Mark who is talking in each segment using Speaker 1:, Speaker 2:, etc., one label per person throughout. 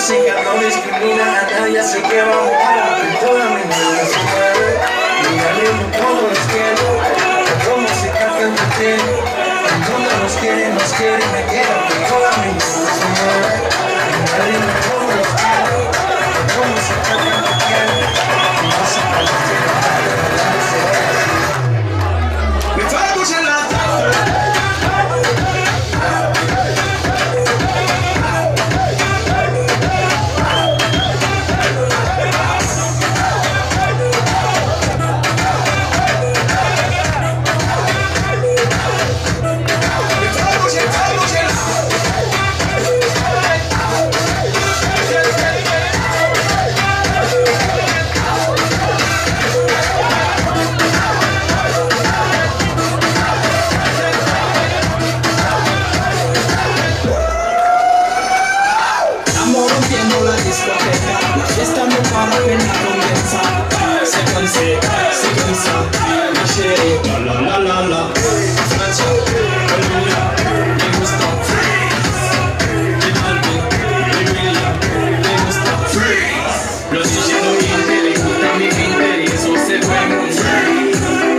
Speaker 1: música no discrimina a nadie, así que vamos a que toda mi vida se mueve. Mira lindo como los quiero, como música que entretiene. Cuando nos quiere y me quiero, que toda mi vida se mueve. Mira lindo como los quiero, como música que entretiene. Música que tiene me trae mucha lata. Esta no para apenas comienza. Se cansa, la sheri, la Francia, Colombia, me gusta J Balvin, Emilia, me gusta Freeze. Los DJ no mienten, les gusta mi pinter y eso se fue muy free.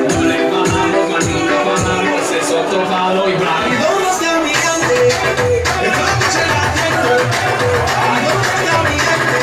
Speaker 1: No le ganamos, mas nunca ganamos, es otro jalo y blanco. ¿Y dónde está mi gente? Escucha la gente. ¿Y dónde está mi gente?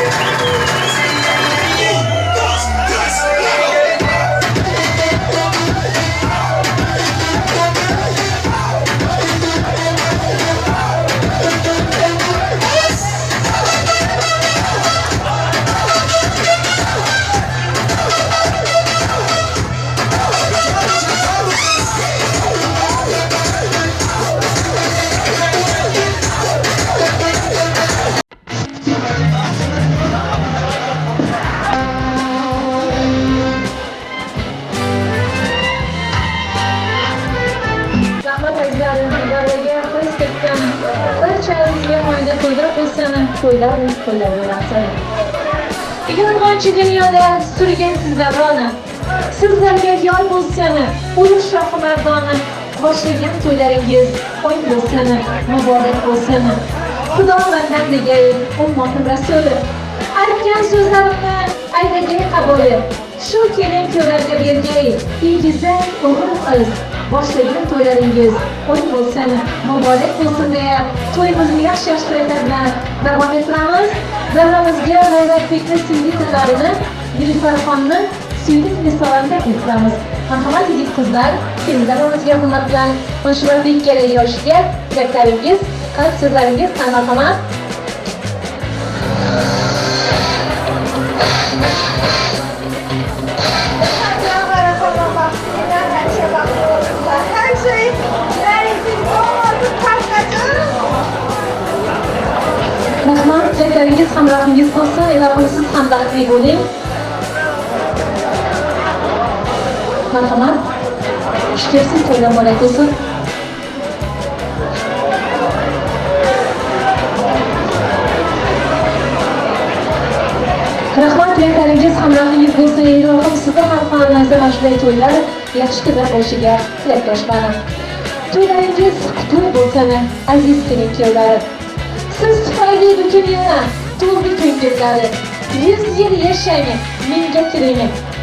Speaker 2: Yolg'onchi dunyoda surgan sizlarni, sizlarga yo'l bo'lsin, urush shohi mardoni, boshlagan to'ylaringiz oy bo'lsin, muborak bo'lsin. Xudo mandan degay, ummatim rasuli, aytgan so'zlarimni aydagay qabuli, shu kelin kuyovlarga bergay, egizak o'g'il qiz, boshlagan to'ylaringiz oy bo'lsin, muborak bo'lsin deya to'yimizni yaxshi to'ylar bilan davom ettiramiz. Davramizga G'ayratbekni singli tillarini, Nilufar-xonni suyli misollarida aytamiz. Marhamat yigit qizlar, davramizga hurmat bilan Xonshibarbek kerak yoshiga tilaklaringiz, qalb so'zlaringiz marhamat. Rahmat, tilaklaringiz hamrohingiz bo'lsin, ilohim siz ham baxtli bo'ling. Marhamat, ishtirsiz to'ydan muborak bo'lsin. Rahmat, tilaklaringiz hamrohingiz bo'lsin, ilohim sizni ham xonangizda mana shunday to'ylar yaxshi kunlar bo'lishiga tilakdoshman. To'ylaringiz qutlug' bo'lsin, aziz kelin kuyovlar. Siz tufayli bu dunyoda to'ldi ko'ngillari, 100 yil yashang, menga tiling,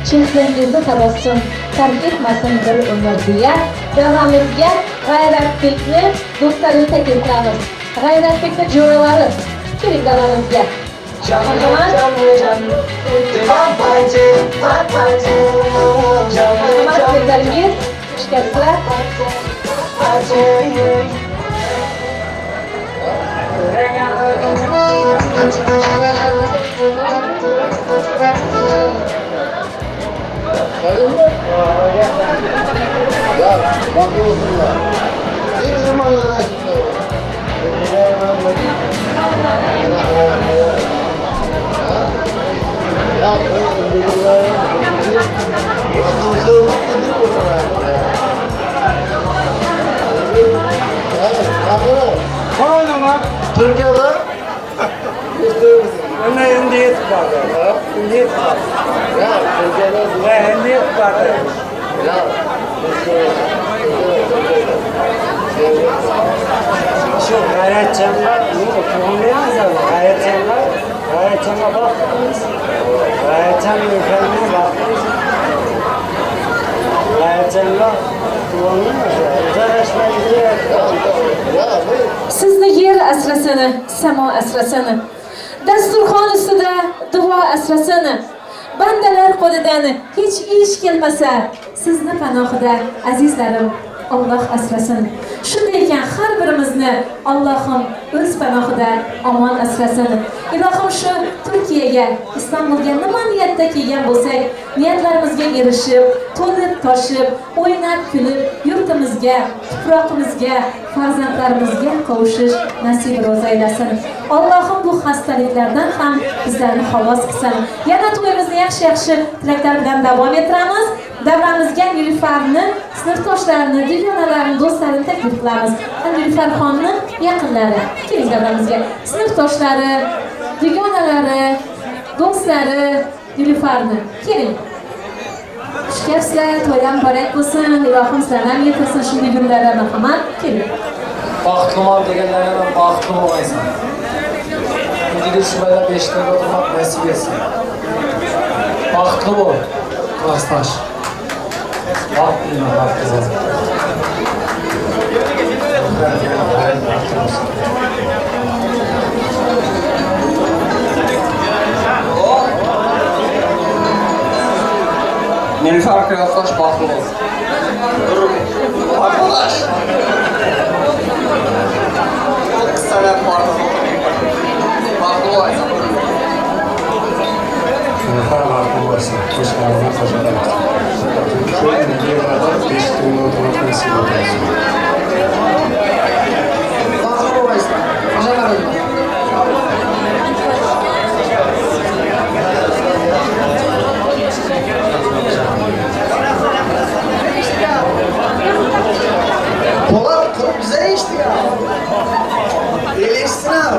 Speaker 2: chehrangizda tabassum, tark etmasin bir umr deya davramizga G'ayratbekni do'stlarini taklif qilamiz. G'ayratbekni jo'ralari keling davramizga. Marhamat, ishqasizlar.
Speaker 3: Türkiye'de
Speaker 1: Ana endi yetib bordi. Endi yetib bordi.
Speaker 3: ya Türkiye'de
Speaker 1: Va endi yetib bordi.
Speaker 3: ya
Speaker 1: Shu g'ayratchanlar, ko'ngilni yozadi. G'ayratchanlar
Speaker 4: Sana baktınız. Gayeten mükemmel baktınız. Gayetenle kullanılmış. Özelleşmeyi
Speaker 2: Sizni yer asrasin, samo asrasin. Dasturxon ustida duo asrasin. Bandalar qo'lidan hech ish kelmasa, sizni panohida azizlarim Alloh asrasin. Shunday ekan har birimizni Allohim o'z panohida omon asrasin. Ilohim shu Turkiyaga, Istanbulga nima niyatda kelgan bo'lsak, niyatlarimizga erishib, to'lib toshib, o'ynab kulib, yurtimizga, tuproqimizga, farzandlarimizga qavushish nasib ro'za aylasin. Allohim bu xastaliklardan ham bizlarni xalos qilsin. Yana to'yimizni yaxshi tilaklar bilan davom ettiramiz. Davramizga Nilüferni, sinfdoshlarini, dugonalarini, do'stlarini taklif qilamiz. Nilüferxonni yaqinlari, keling davramizga. Sinfdoshlari, dugonalari, do'stlari Nilüferni keling. Xush kelibsizlar, to'ylar muborak bo'lsin. Ilohim sizlarni ham yetirsin shunday kunlarda marhamat. Keling.
Speaker 5: Baxtlıman deganlarga baxtlı bo'laysan. Bunga shubada 5 ta o'rmoq nasib etsin. Baxtlı bo'l. Klassdosh. Baxtli bo'l. Nilüfer klassdosh baxtli bo'lsin. Arkadaş. Sana pardon. Baxtli bo'laysan.
Speaker 6: Nilüfer baxtli bo'lsin. Hoş geldiniz, hoş geldiniz. Şöyle bir yıllarda 5 gün oturmak nasip olsun.
Speaker 5: Baxtli bo'laysan. Hoş geldiniz. Polat çok güzel işte ya. İyileşsin abi.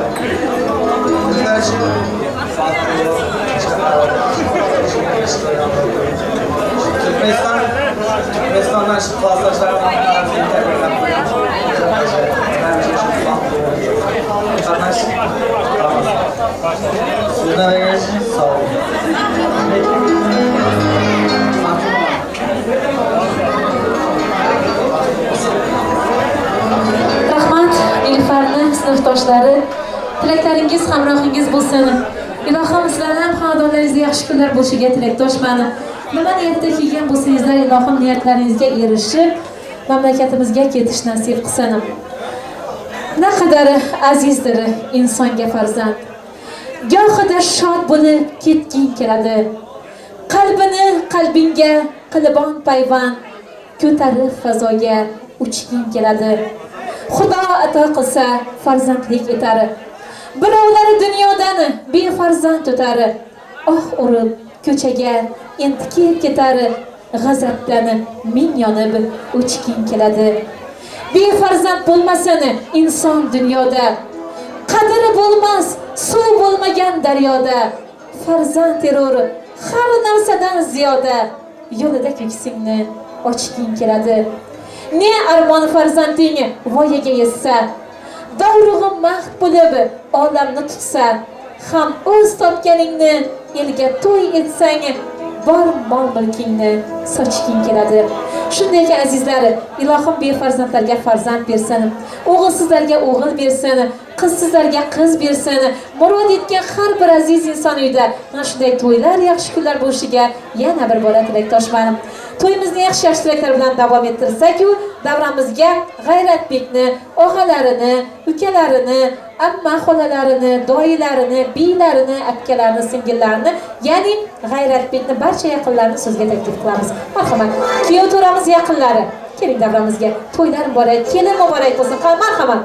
Speaker 7: Türkmenistan'dan şu klaslaşlardan Sizden de sağ olun.
Speaker 2: Rahmat, Nilüferni, sinfdoshlari, tilaklaringiz hamrohingiz bo'lsin. Ilohim sizlarni ham xonadonlaringizda yaxshi kunlar bo'lishiga tilakdoshman. Nima niyatda kelgan bo'lsangizlar, ilohim niyatlaringizga erishib, mamlakatimizga ketish nasib qilsin. Naqadar azizdir insonga farzand. Gohida shod bo'lib ketging keladi. Qalbini qalbingga qilibon payvand, ko'tarib fazoga uchging keladi. Xudo ato qilsa farzandlik etar. Birovlari dunyodan befarzand o'tar. Oh urib ko'chaga entikib ketar. G'azabdan ming yonib o'chging keladi. Befarzand bo'lmasin inson dunyoda. Qadri bo'lmas suv bo'lmagan daryoda. Farzand terror har narsadan ziyoda. Yo'lida ko'ksingni ochging keladi. Ne armon farzanding voyaga yetsa, davrug'i mahd bo'lib olamni tutsa, ham o'z topganingni elga to'y etsang, bor mol mulkingni sochging keladi. Shunday ekan azizlar, ilohim befarzandlarga farzand bersin, o'g'ilsizlarga o'g'il bersin, qizsizlarga qiz bersin. Murod etgan har bir aziz inson uyida mana shunday to'ylar, yaxshi kunlar bo'lishiga yana bir bora tilakdoshman. To'yimizni yaxshi tilaklar bilan davom ettirsak-ku, davramizga G'ayratbekni, og'alarini, ukalarini, amma xolalarini, doyilarini, biylarini, akkalarini, singillarini, ya'ni G'ayratbekni barcha yaqinlarini so'zga taklif qilamiz. Marhamat, kuyov to'ramiz yaqinlari, keling davramizga. To'ylar muborak, kelin muborak bo'lsin. Marhamat.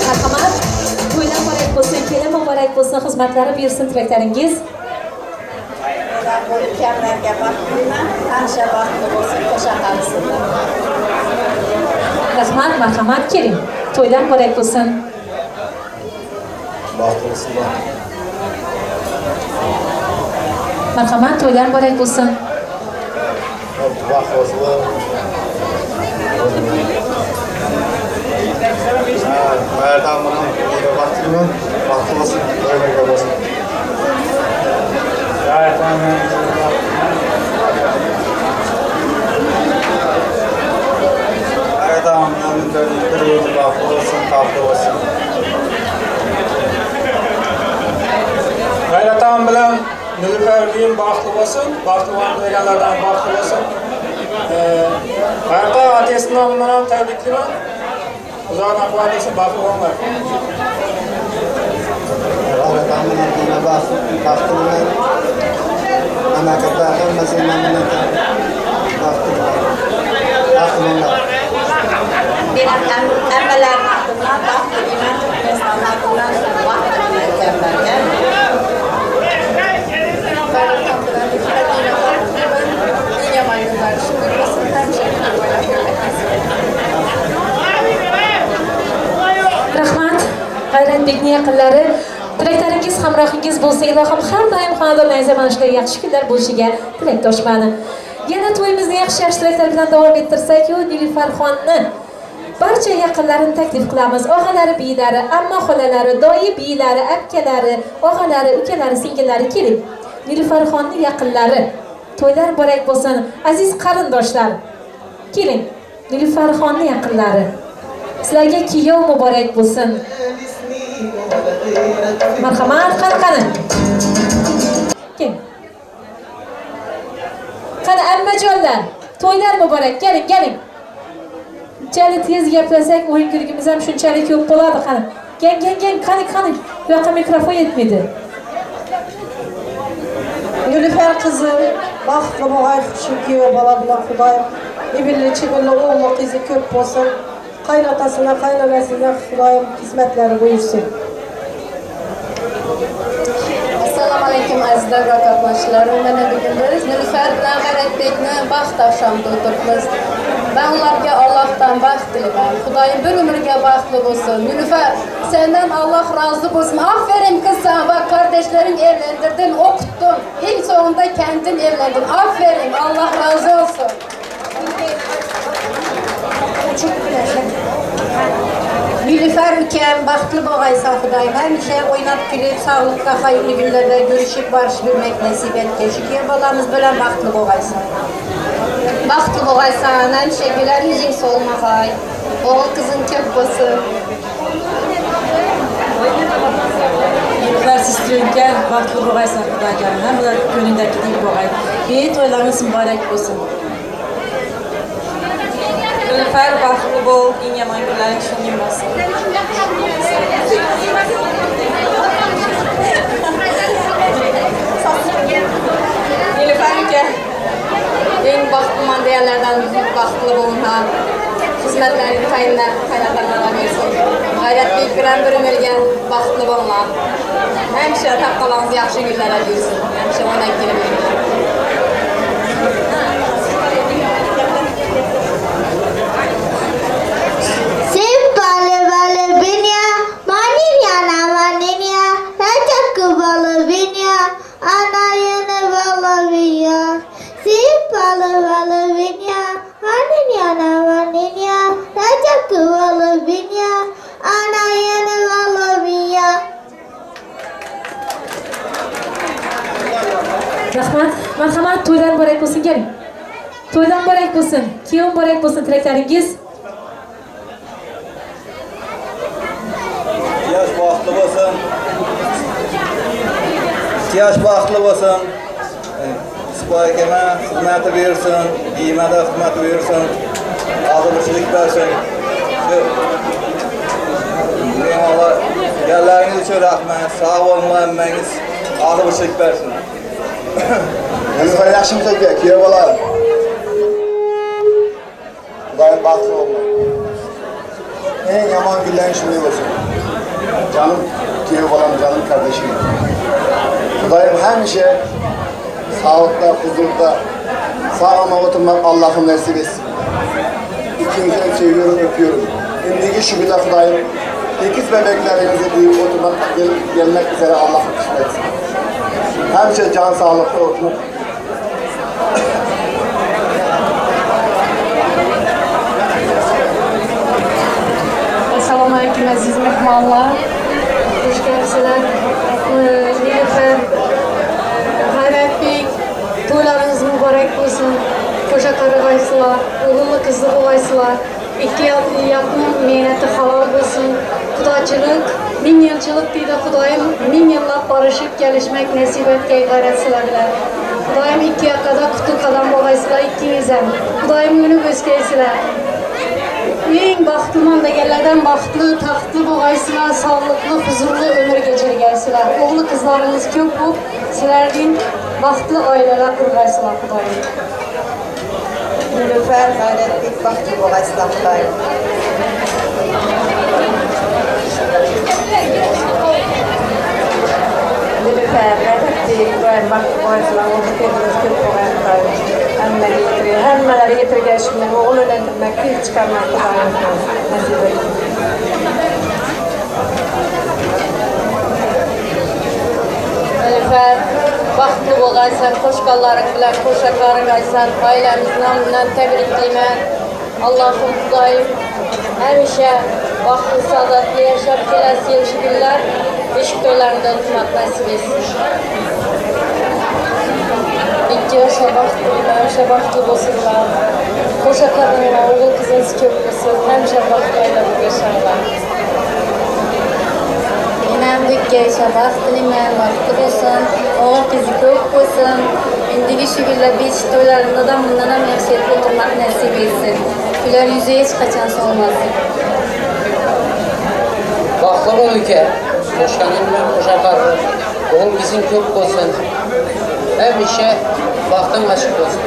Speaker 2: Marhamat, to'ylar muborak bo'lsin, kelin muborak bo'lsin, xizmatlari bersin tilaklaringiz.
Speaker 8: O'tganlarga baxtliman, hamisha baxtli bo'lsin, qo'sha qolsinlar.
Speaker 2: Rahmat, marhamat, keling. To'ylar muborak bo'lsin. Marhamat, to'ylar muborak bo'lsin.
Speaker 6: Hamının bir yolu baklı olsun, tatlı olsun.
Speaker 1: Gayret Hanım bilen Nilüfer'liğin baklı olsun, baklı olan deganlardan baklı olsun. Gayret'e ateşin namından tebrikli var. Uzağın akvalde olsun, baklı olanlar.
Speaker 6: Hamının adına baklı olan memleketler hemmesinin memleketler baklı olanlar.
Speaker 8: Benim emmelerin adından baktı, inan Türkmenistan adından baktı mükemmelge. Böyle kapıdan bir yine baktı, ben yaman yıllar. Şimdi basın hem şekilde böyle
Speaker 2: Rahmat, G'ayratbekning yaqinlari, tilaklaringiz, hamrohingiz bo'lsa, ilohim har doim xonadonlaringiz zamonishlarga yaxshi kunlar bo'lishiga tilakdoshman. Yana to'yimizni yaxshi tilaklar bilan davom ettirsak-ku, Nilüferxonni barcha yaqinlarini taklif qilamiz. Og'alari, biylari, amma xolalari, doyi biylari, akalari, og'alari, ukalari, singillari keling. Nilüferxonni yaqinlari, to'ylar muborak bo'lsin, aziz qarindoshlar. Keling, Nilüferxonni yaqinlari. Sizlarga kiyov muborak bo'lsin. Marhamat, qani. Keling. Qani ammajonlar, to'ylar muborak, keling. Shunchalik tez gaplasak, o'yin kulgimiz ham shunchalik ko'p bo'ladi, qani. Gang, qani. Bu yoqqa mikrofon yetmaydi.
Speaker 9: Nilüfer kızı, baxtlı boğay, çünkü bala bilan Xudoyim ibilli çibilli oğlu kızı köp olsun. Qaynatasına, qaynanasına Xudoyim hizmetleri buyursun.
Speaker 8: Assalomu alaykum azizlar va qatnashchilarim. Mana bugun biz Nilüfer bilan G'ayratbekni baxt oqshomida o'tiribmiz. Ben ularga Allohdan baxt tilayman. Xudoyim bir umrga baxtli bo'lsin. Nilüfer, senden Allah razı olsun. Aferin kız sen, bak kardeşlerin evlendirdin, okuttun. En sonunda kendin evlendin. Aferin, Allah razı olsun. Nilüfer ülkem, baxtlı boğaysan Xudoyim. Hemşe oynab gülüp, sağlıkta, hayırlı günlerde görüşüp barışabilmek nasip et. Şükür balamız bilen baxtlı boğaysan. Baxtlı boğaysan, hemşe güler yüzün solmağay. Oğul kızın köp olsun.
Speaker 9: Nilüfer siz gel, baxtlı boğaysan Xudoyim. Hamılar gönlündeki değil boğay. Bir toylarınız mübarek olsun.
Speaker 10: Nilüfer baxtlı bol, en yaman günlərin şunun olsun. Nilüfer ülke, en baxtlı mandiyalardan baxtlı boluna, hizmetlerini kaynatanlara versin. G'ayratbek bilen bir ömürgen baxtlı boluna. Hemşe tapqalanız yaxşı günlərə versin. Hemşe ona ekini verir.
Speaker 2: Rahmat, marhamat, to'ydan muborak bo'lsin, keling. To'ydan muborak bo'lsin, kiyov muborak bo'lsin tilaklaringiz.
Speaker 6: Yaş baxtlı olsun. Yaş baxtlı olsun. Spayakeme hizmeti verirsin. İyimede hizmeti verirsin. Adılışılık versin. Allah yerleriniz için rahmet. Sağ olma emmeniz. Adılışılık versin. Nilüfer yaxşımıza gel. Kiyevalar. Xudoyim baxtlı olma. En yaman günlerin şunday olsun. Canım Kiyev olan canım kardeşim. Xudoyim hemşe sağlıkta, huzurda, sağlama oturmak Allah'ım nasip etsin. İkinizi seviyorum, öpüyorum. Şimdiki şu güzel Xudoyim, ikiz bebeklerinizi büyük oturmak, gelmek üzere Allah'ım kısmet etsin. Hemşe can sağlıklı oturmak.
Speaker 9: Assalamu alaykum aziz mehmonlar. Hoş geldinizler. Nilüfer, G'ayratbek, to'ylarınız mübarek olsun. Koca karı qaysılar, oğullu kızlı olaysılar.
Speaker 8: İki yapım mehneti halal olsun. Kudacılık, 1000 yılçılık deydi Kudayım. 1000 yıllap barışıp gelişmek nasip etkeyi gayret silebiler. Kudayım iki yakada kutu kadam boğaysılar ikimizden. Kudayım günü gösterisiler. En baxtlı gellerden baxtlı, taxtlı boğaysılar, sağlıklı, huzurlu ömür geçirgeysiler. Oğlu kızlarınız köp bu, sizlerden baxtlı aileler kurgaysılar Kudayım.
Speaker 11: Nilüfer gayretlik baxtlı boğaysılar Kudayım. Nilüfer gayretlik baxtlı boğaysılar, oğlu kendiniz köp boğaysılar Kudayım. Hemmeleri getirgeçimden oğul ölendirmek, dil çıkarmak Kudayım. Nasip edin.
Speaker 10: Nilüfer, baxtlı boğaysan, koşqalların bilen, koşaqların aysan, ailemizin namından tebrikliymen. Allah'ım Kudayım, həmişə baxtlı, saadatlı yaşap, gelesi yaşayırlar, eşik toylarında tutmak nasip etsin. İki yaşa baxtlı bozurlar. Koşa kadınla, oğul kızınız köp bozur, həmişə baxtıyla bu yaşarlar.
Speaker 8: İnem dük yaşa baxtlı men, baxtlı olsun, oğul kızı köp olsun. İndiki şükürler beş toylarında da bundan hem yaxşılıklı olmak nasip etsin. Güler yüzü hiç kaçan olmasın.
Speaker 3: Baxtlı bol ülke, koşkanın bilen koşarlar. Oğul bizim köp olsun. Hem işe baktın açık olsun.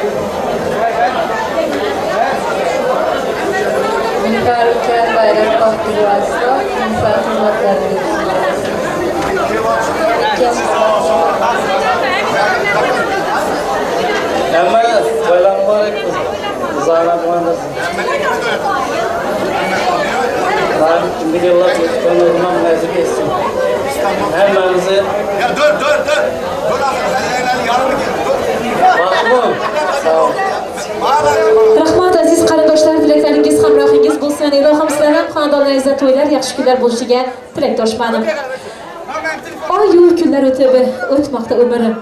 Speaker 8: Nilüfer ülkeler gayret baxtlı boğaysılar, Nilüfer hürmetlerini.
Speaker 7: Ama selam var kızana kumandasın. Ben bir yıllar geçtiğim olmam nasip etsin. Hemmenizi
Speaker 6: Ya dur. Dur abi, yarım
Speaker 7: bakmam. Sağ ol.
Speaker 2: Rahmat aziz qarindoshlar, tilaklaringiz hamrohingiz bo'lsin. Ilohim sizlardan xonadonlaringizda to'ylar, yaxshi kunlar bo'lishiga tilakdoshman. Oy kunlar o'tmoqda umrim.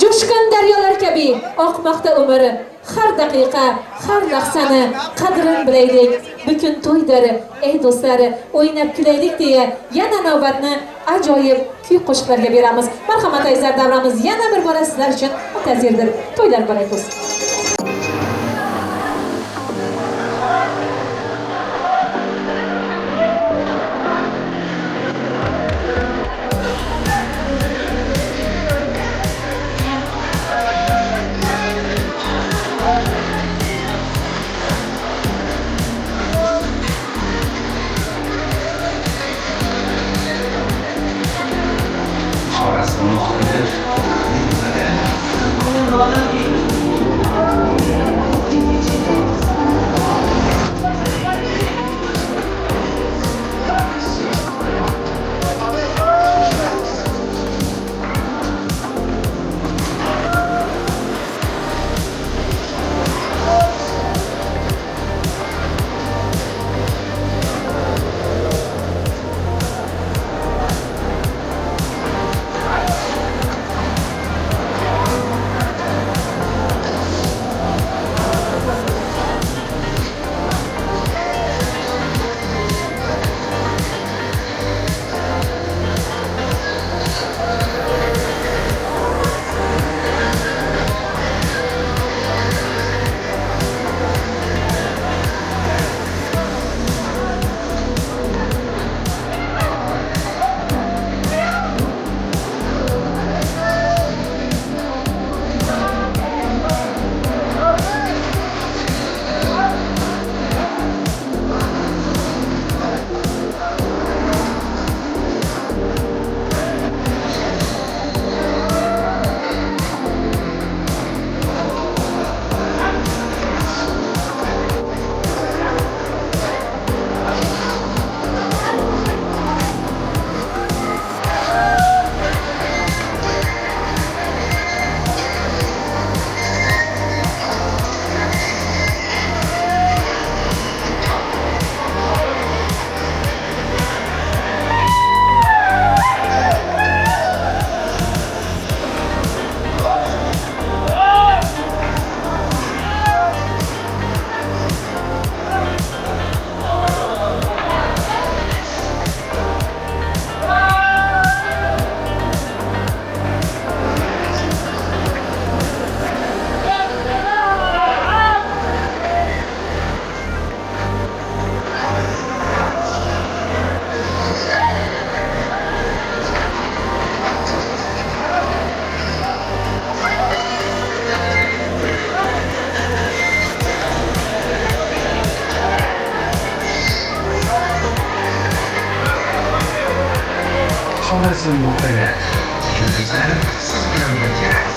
Speaker 2: Jo'shqin daryolar kabi oqmoqda umri. Har daqiqa, har lahzani qadrin bilaylik. Bugun to'ydir, ey do'stlar, o'ynab kulaylik deya yana navbatni ajoyib kuy qo'shiqlarga beramiz. Marhamat azizlar, davramiz yana bir bora sizlar uchun muntazirdir. To'ylar barak bo'lsin.
Speaker 1: Orası mı?
Speaker 12: Havası muhtemel. Güzel, sıkıntı.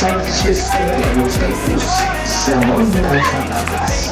Speaker 12: Sanchez'e yolculuk zaman alfanadas.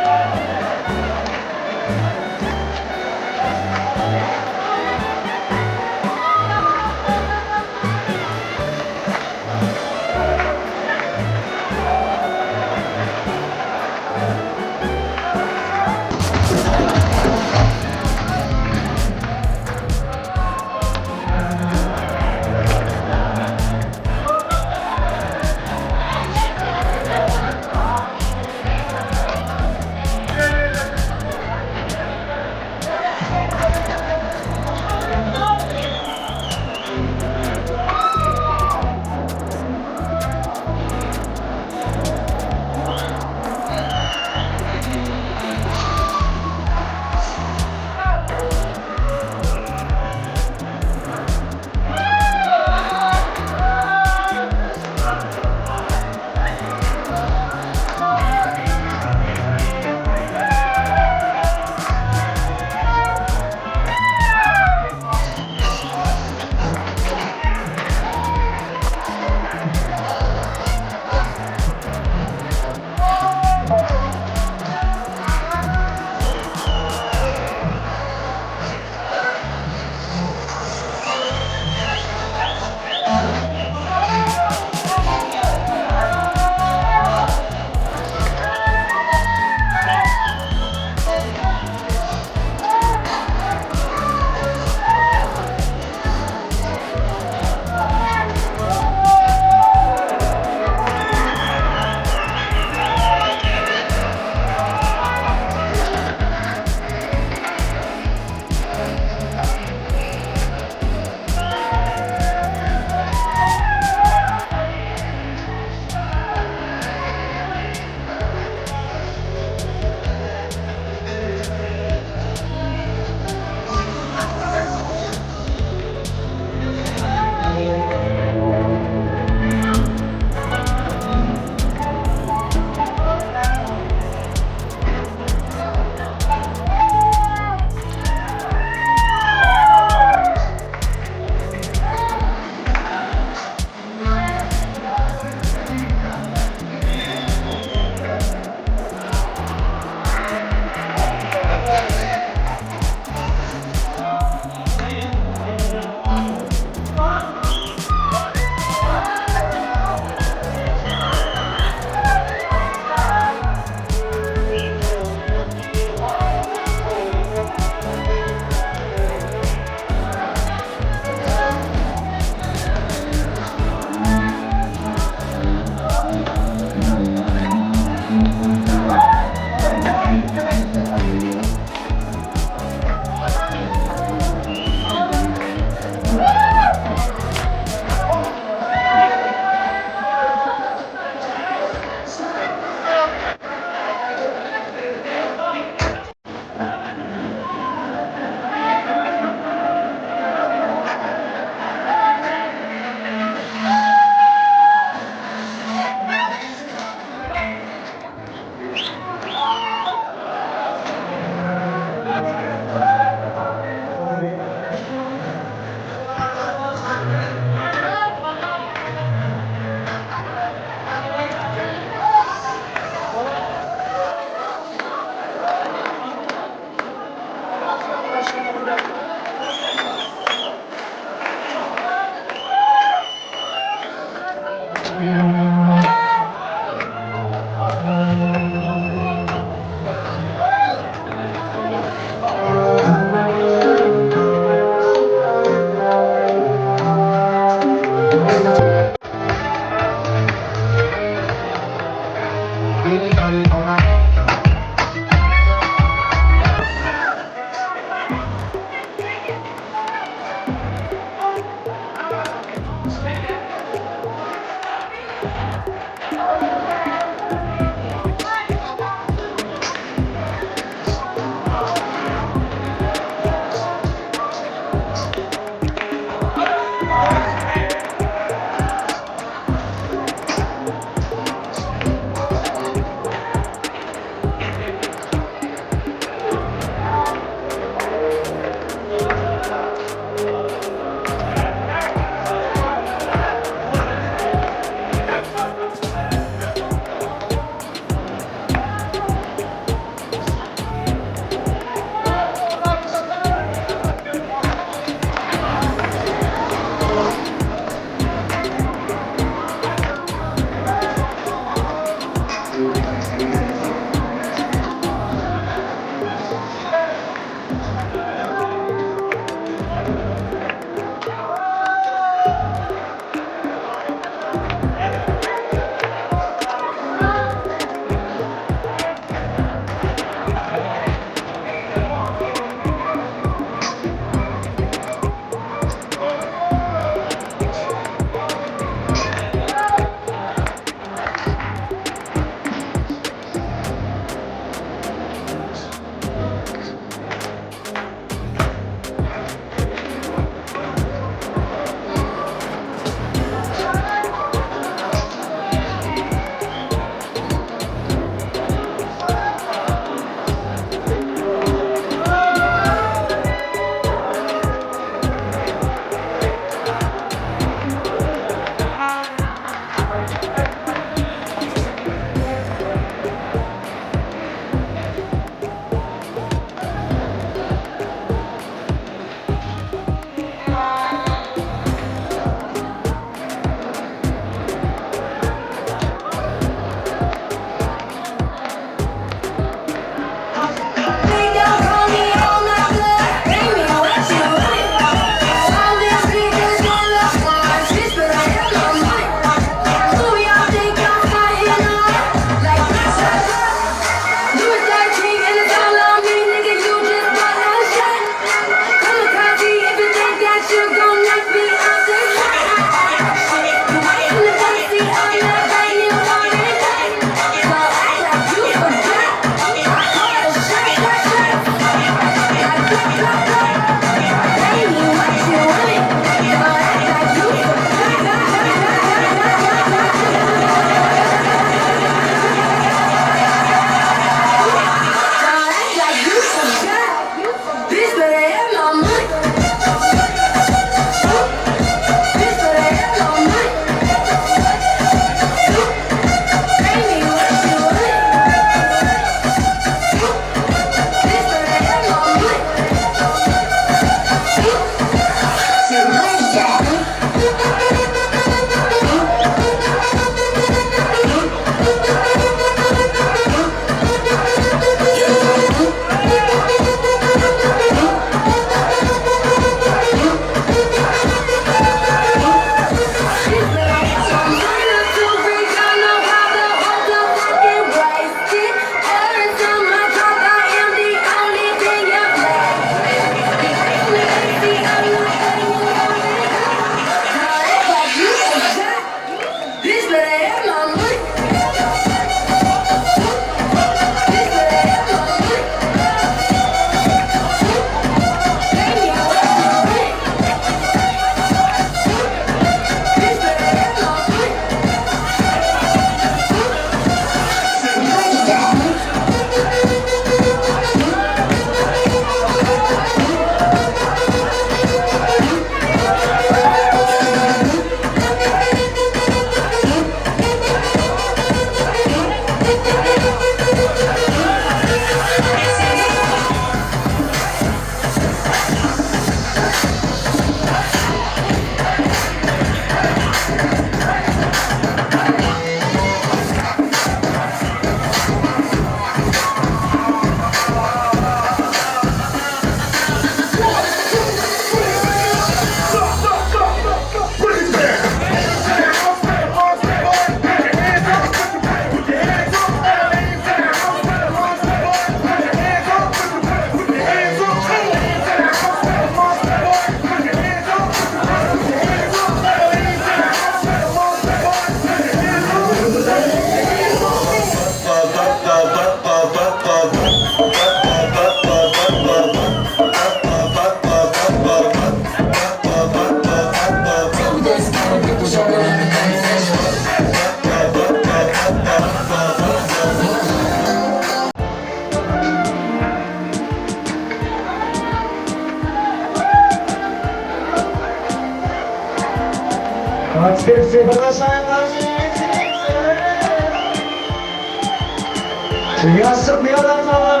Speaker 13: Dünya sıkmıyor adamlar.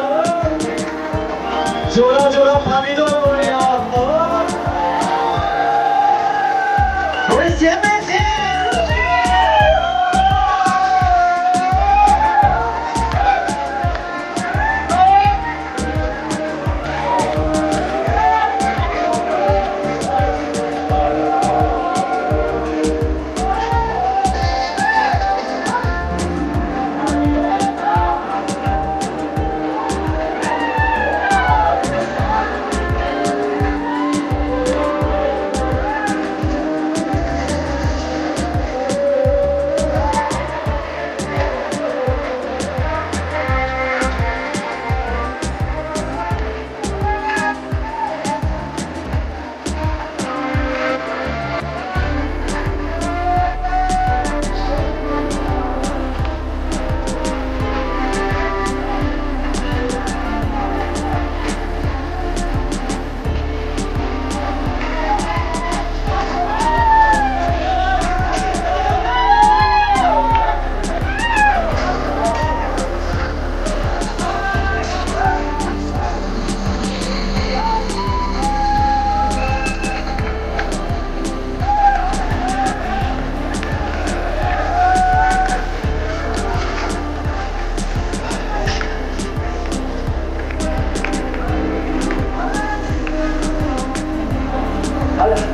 Speaker 13: Cora cora pamidor vuruyor. Polis yemedi.
Speaker 4: Hadi.